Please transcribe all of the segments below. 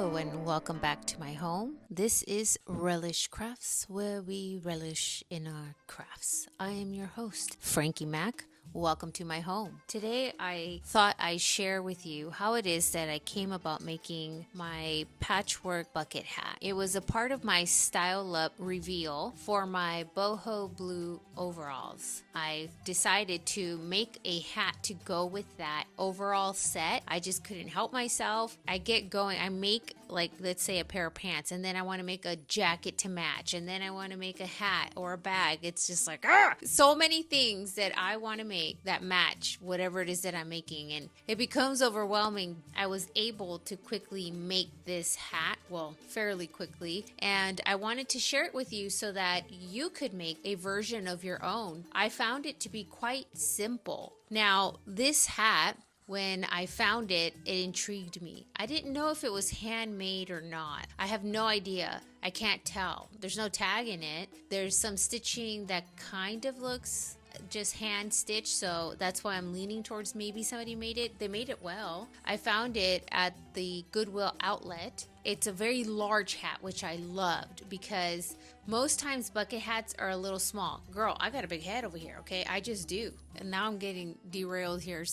Hello and welcome back to my home. This is Relish Crafts, where we relish in our crafts. I am your host, Frankie Mack. Welcome to my home. Today I thought I'd share with you how it is that I came about making my patchwork bucket hat. It was a part of my Style Up reveal for my boho blue overalls. I decided to make a hat to go with that overall set. I just couldn't help myself. I get going. I make, like, let's say a pair of pants, and then I want to make a jacket to match, and then I want to make a hat or a bag. It's just like, so many things that I want to make that match whatever it is that I'm making, and it becomes overwhelming. I was able to quickly make this hat, well, fairly quickly, and I wanted to share it with you so that you could make a version of your own. I found it to be quite simple. Now, this hat, when I found it, it intrigued me. I didn't know if it was handmade or not. I have no idea. I can't tell. There's no tag in it. There's some stitching that kind of looks just hand stitched, so that's why I'm leaning towards maybe somebody made it. They made it well. I found it at the Goodwill outlet. It's a very large hat, which I loved because most times bucket hats are a little small. Girl, I got a big head over here, okay? I just do. And now I'm getting derailed here.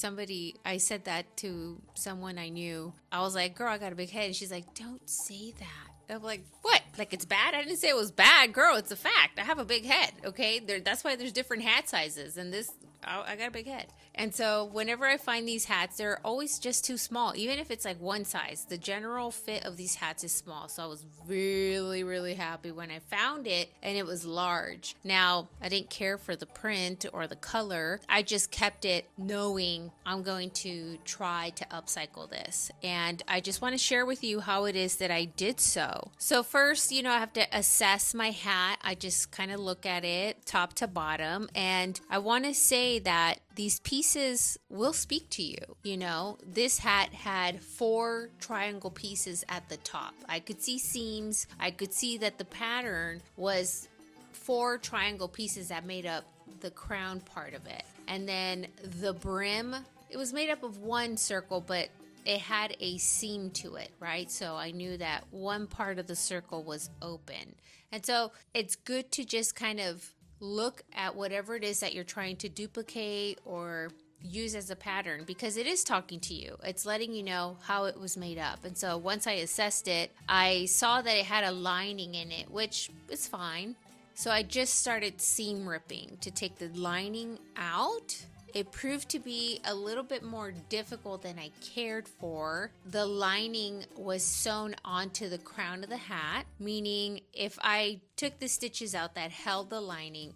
I said that to someone I knew. I was like, girl, I got a big head. And she's like, don't say that. I'm like, what? Like it's bad? I didn't say it was bad, girl. It's a fact. I have a big head, okay? That's why there's different hat sizes. And I got a big head. And so whenever I find these hats, they're always just too small. Even if it's like one size, the general fit of these hats is small. So I was really, really happy when I found it and it was large. Now, I didn't care for the print or the color. I just kept it knowing I'm going to try to upcycle this. And I just want to share with you how it is that I did so. So first, I have to assess my hat. I just kind of look at it top to bottom. And I want to say that these pieces will speak to you. This hat had 4 triangle pieces at the top. I could see seams. I could see that the pattern was 4 triangle pieces that made up the crown part of it. And then the brim, it was made up of one circle, but it had a seam to it, right? So I knew that one part of the circle was open. And so it's good to just kind of look at whatever it is that you're trying to duplicate or use as a pattern, because it is talking to you. It's letting you know how it was made up. And so once I assessed it, I saw that it had a lining in it, which is fine. So I just started seam ripping to take the lining out. It proved to be a little bit more difficult than I cared for. The lining was sewn onto the crown of the hat, meaning if I took the stitches out that held the lining,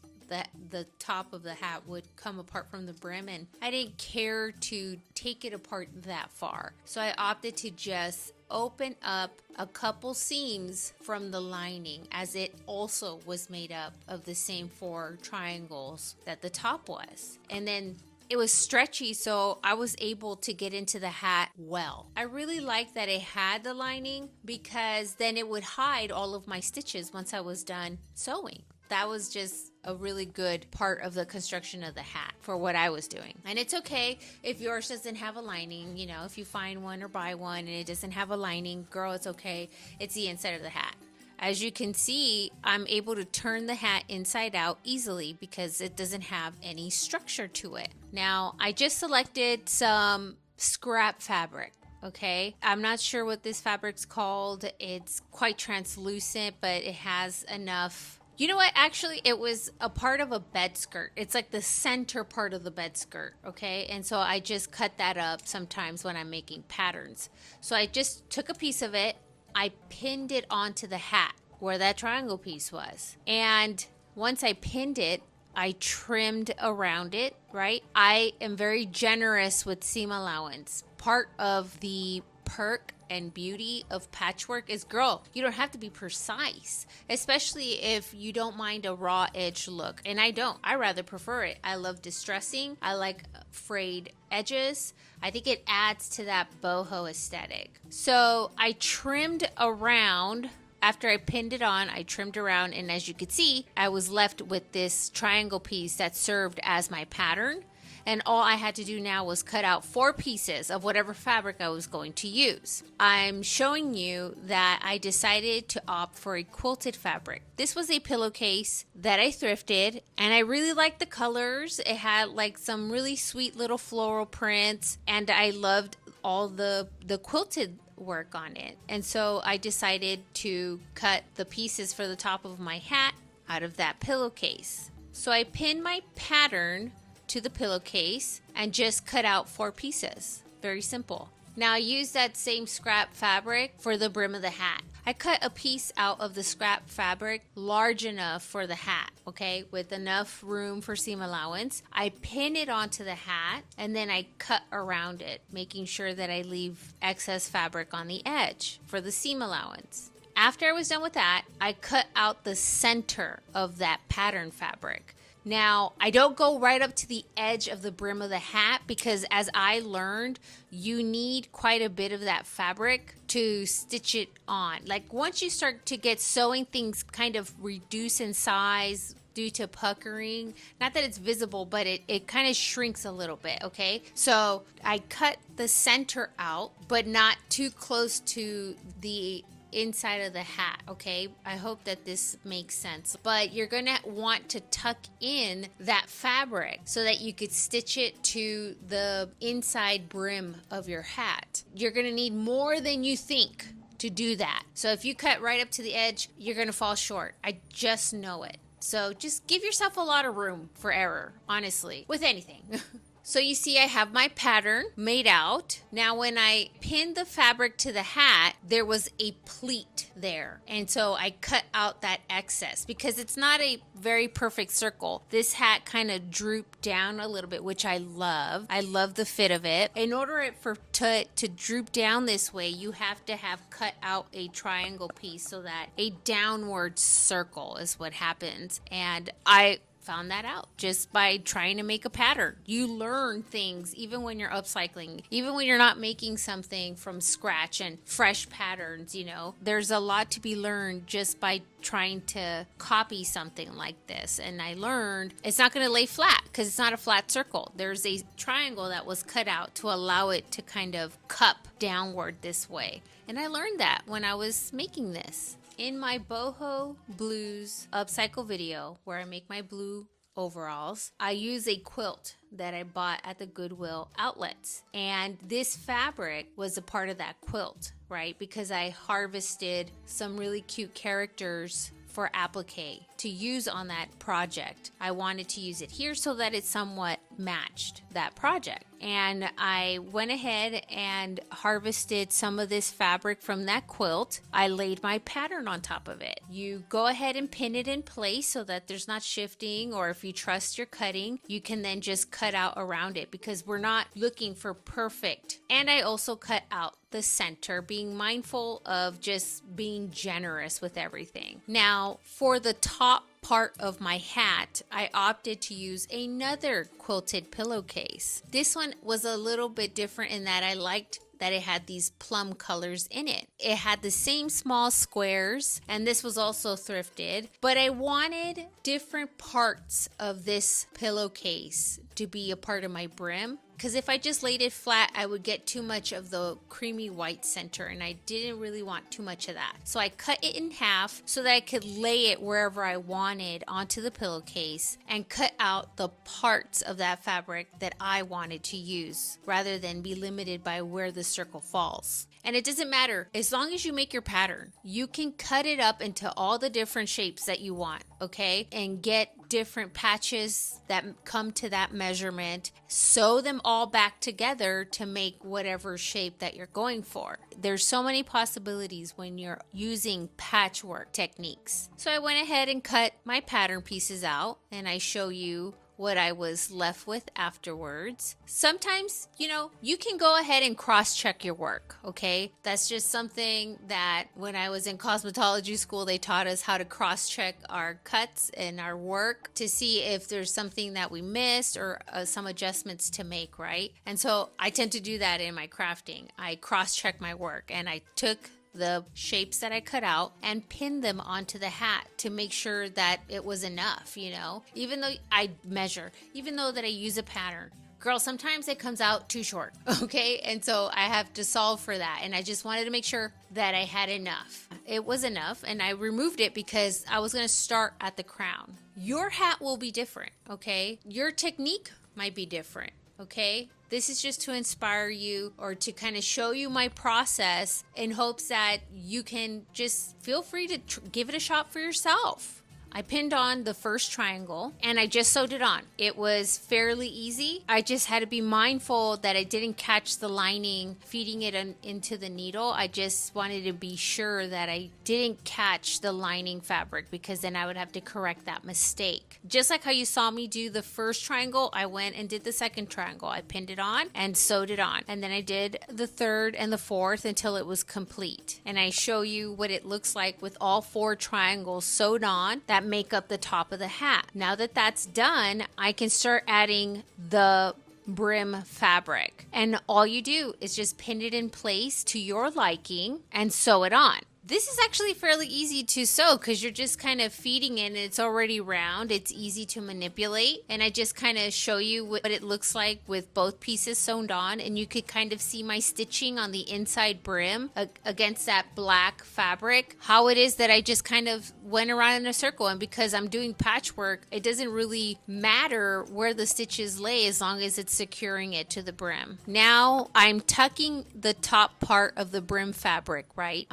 the top of the hat would come apart from the brim, and I didn't care to take it apart that far. So I opted to just open up a couple seams from the lining, as it also was made up of the same 4 triangles that the top was. And then it was stretchy, so I was able to get into the hat well. I really liked that it had the lining because then it would hide all of my stitches once I was done sewing. That was just a really good part of the construction of the hat for what I was doing. And it's okay if yours doesn't have a lining. If you find one or buy one and it doesn't have a lining, girl, it's okay. It's the inside of the hat. As you can see, I'm able to turn the hat inside out easily because it doesn't have any structure to it. Now, I just selected some scrap fabric. Okay, I'm not sure what this fabric's called. It's quite translucent, but it has enough. You know what? Actually, it was a part of a bed skirt. It's like the center part of the bed skirt, okay? And so I just cut that up sometimes when I'm making patterns. So I just took a piece of it. I pinned it onto the hat where that triangle piece was. And once I pinned it, I trimmed around it, right? I am very generous with seam allowance. Part of the perk and beauty of patchwork is, girl, you don't have to be precise, especially if you don't mind a raw edge look. And I don't. I rather prefer it. I love distressing. I like frayed edges. I think it adds to that boho aesthetic. So I trimmed around. After I pinned it on, I trimmed around, and as you could see, I was left with this triangle piece that served as my pattern. and all I had to do now was cut out 4 pieces of whatever fabric I was going to use. I'm showing you that I decided to opt for a quilted fabric. This was a pillowcase that I thrifted, and I really liked the colors. It had like some really sweet little floral prints, and I loved all the quilted work on it. And so I decided to cut the pieces for the top of my hat out of that pillowcase. So I pinned my pattern to the pillowcase and just cut out 4 pieces. Very simple. Now I used that same scrap fabric for the brim of the hat. I cut a piece out of the scrap fabric large enough for the hat, okay, with enough room for seam allowance. I pin it onto the hat and then I cut around it, making sure that I leave excess fabric on the edge for the seam allowance. After I was done with that, I cut out the center of that pattern fabric. Now, I don't go right up to the edge of the brim of the hat because as I learned, you need quite a bit of that fabric to stitch it on. Like once you start to get sewing things kind of reduce in size due to puckering, not that it's visible, but it kind of shrinks a little bit, okay? So I cut the center out, but not too close to the inside of the hat, okay? I hope that this makes sense. But you're gonna want to tuck in that fabric so that you could stitch it to the inside brim of your hat. You're gonna need more than you think to do that. So if you cut right up to the edge, you're gonna fall short. I just know it. So just give yourself a lot of room for error, honestly, with anything. So you see I have my pattern made out. Now when I pinned the fabric to the hat, there was a pleat there. And so I cut out that excess because it's not a very perfect circle. This hat kind of drooped down a little bit, which I love. I love the fit of it. In order for it to droop down this way, you have to have cut out a triangle piece so that a downward circle is what happens. And I found that out just by trying to make a pattern. You learn things even when you're upcycling, even when you're not making something from scratch and fresh patterns, you know, there's a lot to be learned just by trying to copy something like this. And I learned it's not going to lay flat because it's not a flat circle. There's a triangle that was cut out to allow it to kind of cup downward this way. And I learned that when I was making this. In my Boho Blues upcycle video, where I make my blue overalls, I use a quilt that I bought at the Goodwill outlets. And this fabric was a part of that quilt, right? Because I harvested some really cute characters for applique to use on that project. I wanted to use it here so that it somewhat matched that project. And I went ahead and harvested some of this fabric from that quilt. I laid my pattern on top of it. You go ahead and pin it in place so that there's not shifting, or if you trust your cutting, you can then just cut out around it because we're not looking for perfect. And I also cut out the center, being mindful of just being generous with everything. Now, for the top part of my hat, I opted to use another quilted pillowcase. This one was a little bit different in that I liked that it had these plum colors in it. It had the same small squares, and this was also thrifted, but I wanted different parts of this pillowcase to be a part of my brim. Because if I just laid it flat, I would get too much of the creamy white center, and I didn't really want too much of that. So I cut it in half so that I could lay it wherever I wanted onto the pillowcase and cut out the parts of that fabric that I wanted to use rather than be limited by where the circle falls. And it doesn't matter. As long as you make your pattern, you can cut it up into all the different shapes that you want, okay? And get different patches that come to that measurement, sew them all back together to make whatever shape that you're going for. There's so many possibilities when you're using patchwork techniques. So I went ahead and cut my pattern pieces out, and I show you what I was left with afterwards. Sometimes, you can go ahead and cross-check your work, okay? That's just something that when I was in cosmetology school, they taught us how to cross-check our cuts and our work to see if there's something that we missed or some adjustments to make, right? And so I tend to do that in my crafting. I cross-check my work, and I took the shapes that I cut out and pinned them onto the hat to make sure that it was enough, even though I measure, even though that I use a pattern, girl, sometimes it comes out too short, okay? And so I have to solve for that. And I just wanted to make sure that I had enough. It was enough, and I removed it because I was gonna start at the crown. Your hat will be different, okay? Your technique might be different, okay? This is just to inspire you or to kind of show you my process in hopes that you can just feel free to give it a shot for yourself. I pinned on the first triangle and I just sewed it on. It was fairly easy. I just had to be mindful that I didn't catch the lining feeding it into the needle. I just wanted to be sure that I didn't catch the lining fabric because then I would have to correct that mistake. Just like how you saw me do the first triangle, I went and did the second triangle. I pinned it on and sewed it on. And then I did the third and the fourth until it was complete. And I show you what it looks like with all 4 triangles sewed on that make up the top of the hat. Now that that's done, I can start adding the brim fabric. And all you do is just pin it in place to your liking and sew it on. This is actually fairly easy to sew because you're just kind of feeding it and it's already round. It's easy to manipulate. And I just kind of show you what it looks like with both pieces sewn on. And you could kind of see my stitching on the inside brim against that black fabric. How it is that I just kind of went around in a circle. And because I'm doing patchwork, it doesn't really matter where the stitches lay as long as it's securing it to the brim. Now I'm tucking the top part of the brim fabric, right?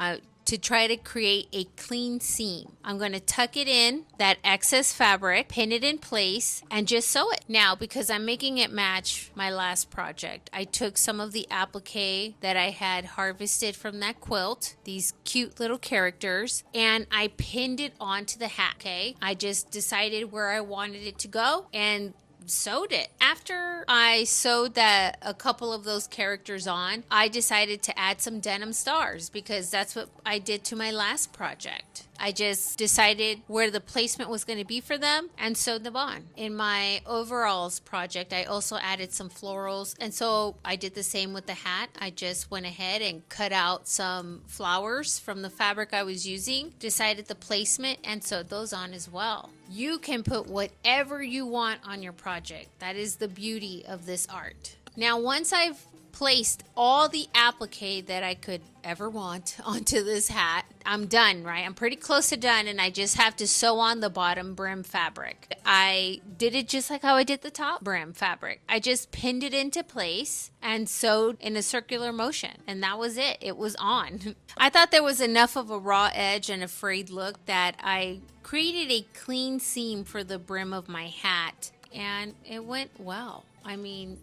To try to create a clean seam. I'm going to tuck it in, that excess fabric, pin it in place, and just sew it. Now, because I'm making it match my last project, I took some of the applique that I had harvested from that quilt, these cute little characters, and I pinned it onto the hat, okay? I just decided where I wanted it to go and sewed it. After I sewed a couple of those characters on, I decided to add some denim stars because that's what I did to my last project. I just decided where the placement was going to be for them and sewed them on. In my overalls project, I also added some florals, and so I did the same with the hat. I just went ahead and cut out some flowers from the fabric I was using, decided the placement, and sewed those on as well. You can put whatever you want on your project. That is the beauty of this art. Now, once I've placed all the applique that I could ever want onto this hat, I'm done, right? I'm pretty close to done, and I just have to sew on the bottom brim fabric. I did it just like how I did the top brim fabric. I just pinned it into place and sewed in a circular motion, and that was it. It was on. I thought there was enough of a raw edge and a frayed look that I created a clean seam for the brim of my hat, and it went well. I mean,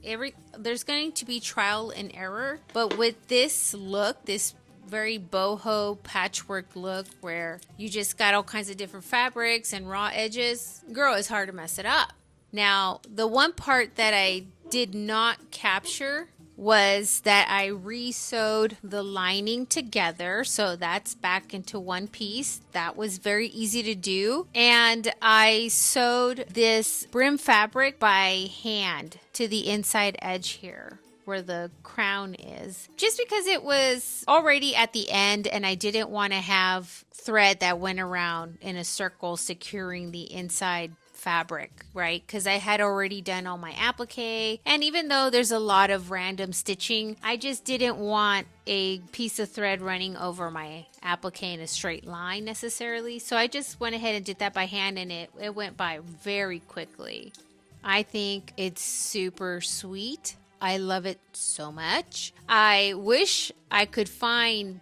there's going to be trial and error, but with this look, this very boho patchwork look where you just got all kinds of different fabrics and raw edges, girl, it's hard to mess it up. Now, the one part that I did not capture was that I re-sewed the lining together, so that's back into one piece. That was very easy to do, and I sewed this brim fabric by hand to the inside edge here where the crown is, just because it was already at the end and I didn't want to have thread that went around in a circle securing the inside fabric, right? Because I had already done all my applique, and even though there's a lot of random stitching, I just didn't want a piece of thread running over my applique in a straight line necessarily, so I just went ahead and did that by hand, and it went by very quickly. I think it's super sweet. I love it so much. I wish I could find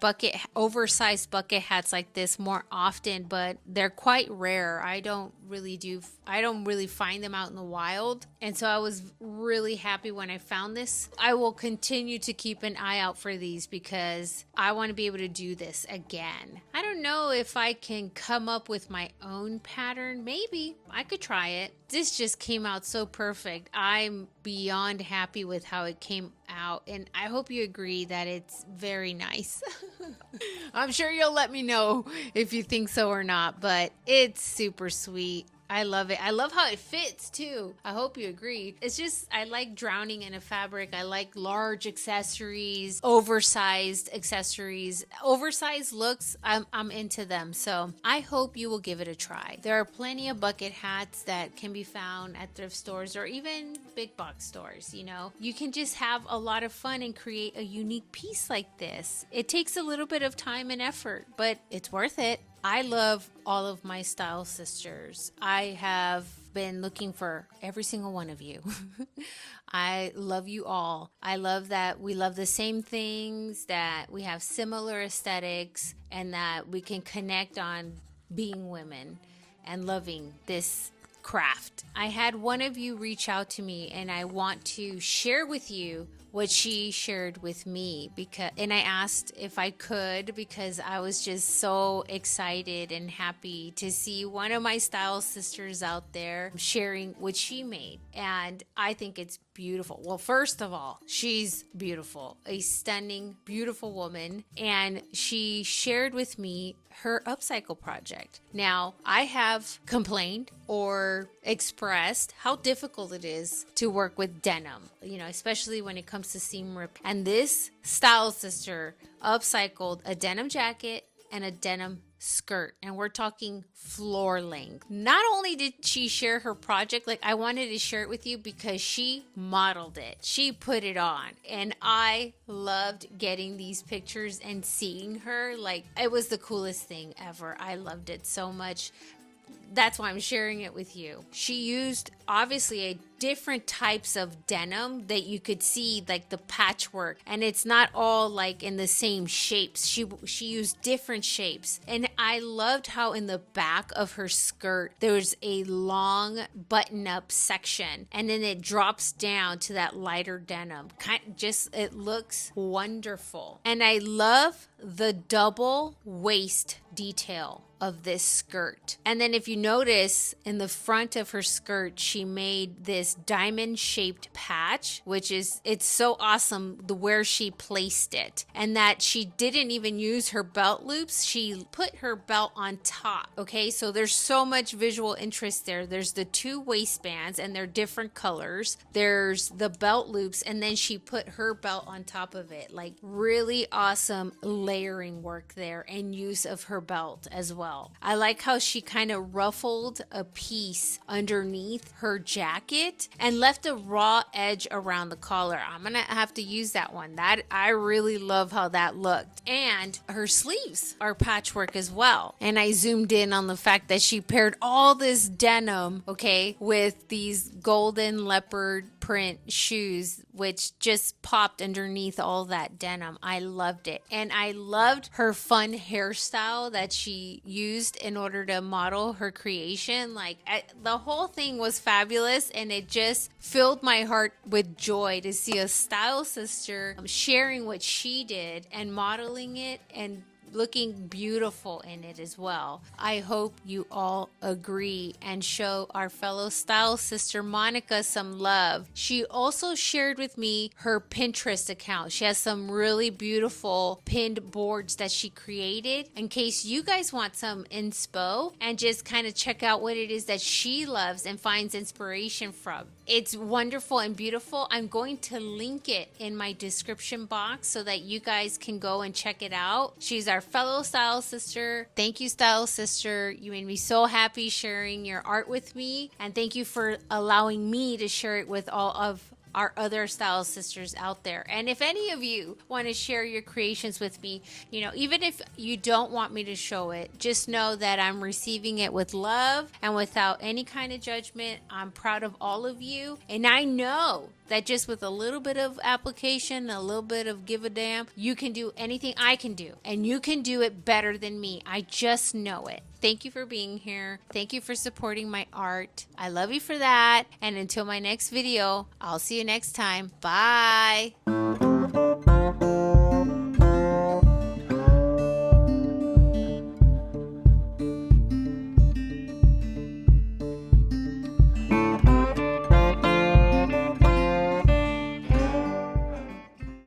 oversized bucket hats like this more often, but they're quite rare. I don't really find them out in the wild. And so I was really happy when I found this. I will continue to keep an eye out for these because I want to be able to do this again. I don't know if I can come up with my own pattern. Maybe I could try it. This just came out so perfect. I'm beyond happy with how it came out, and I hope you agree that it's very nice. I'm sure you'll let me know if you think so or not, but it's super sweet. I love it. I love how it fits too. I hope you agree. It's just, I like drowning in a fabric. I like large accessories, oversized accessories, oversized looks. I'm into them. So I hope you will give it a try. There are plenty of bucket hats that can be found at thrift stores or even big box stores. You know, you can just have a lot of fun and create a unique piece like this. It takes a little bit of time and effort, but it's worth it. I love all of my style sisters. I have been looking for every single one of you. I love you all. I love that we love the same things, that we have similar aesthetics, and that we can connect on being women and loving this craft. I had one of you reach out to me, and I want to share with you what she shared with me, and I asked if I could, because I was just so excited and happy to see one of my style sisters out there sharing what she made. And I think it's beautiful. Well, first of all, she's beautiful, a stunning, beautiful woman. And she shared with me her upcycle project. Now, I have complained or expressed how difficult it is to work with denim, you know, especially when it comes to seam rip. And this style sister upcycled a denim jacket and a denim skirt, and we're talking floor length. Not only did she share her project, like, I wanted to share it with you because she modeled it. She put it on, and I loved getting these pictures and seeing her. Like, it was the coolest thing ever. I loved it so much. That's why I'm sharing it with you. She used obviously a different types of denim that you could see, like the patchwork, and it's not all like in the same shapes. She used different shapes, and I loved how in the back of her skirt there was a long button-up section, and then it drops down to that lighter denim. It looks wonderful, and I love the double waist detail of this skirt. And then if you notice in the front of her skirt, she made this diamond shaped patch, it's so awesome where she placed it, and that she didn't even use her belt loops. She put her belt on top. Okay, so there's so much visual interest there. There's the two waistbands, and they're different colors. There's the belt loops, and then she put her belt on top of it. Like, really awesome layering work there, and use of her belt as well. I like how she kind of ruffled a piece underneath her jacket and left a raw edge around the collar. I'm gonna have to use that one. That, I really love how that looked. And her sleeves are patchwork as well. And I zoomed in on the fact that she paired all this denim, okay, with these golden leopard print shoes, which just popped underneath all that denim. I loved it. And I loved her fun hairstyle that she used in order to model her creation. The whole thing was fabulous, and it just filled my heart with joy to see a style sister sharing what she did and modeling it and looking beautiful in it as well. I hope you all agree and show our fellow style sister Monica some love. She also shared with me her Pinterest account. She has some really beautiful pinned boards that she created in case you guys want some inspo and just kind of check out what it is that she loves and finds inspiration from. It's wonderful and beautiful. I'm going to link it in my description box so that you guys can go and check it out. She's our fellow style sister. Thank you, style sister. You made me so happy sharing your art with me, and thank you for allowing me to share it with all of our other style sisters out there. And if any of you want to share your creations with me, even if you don't want me to show it, just know that I'm receiving it with love and without any kind of judgment. I'm proud of all of you, and I know that just with a little bit of application, a little bit of give a damn, you can do anything I can do, and you can do it better than me. I just know it. Thank you for being here. Thank you for supporting my art. I love you for that. And until my next video, I'll see you next time. Bye.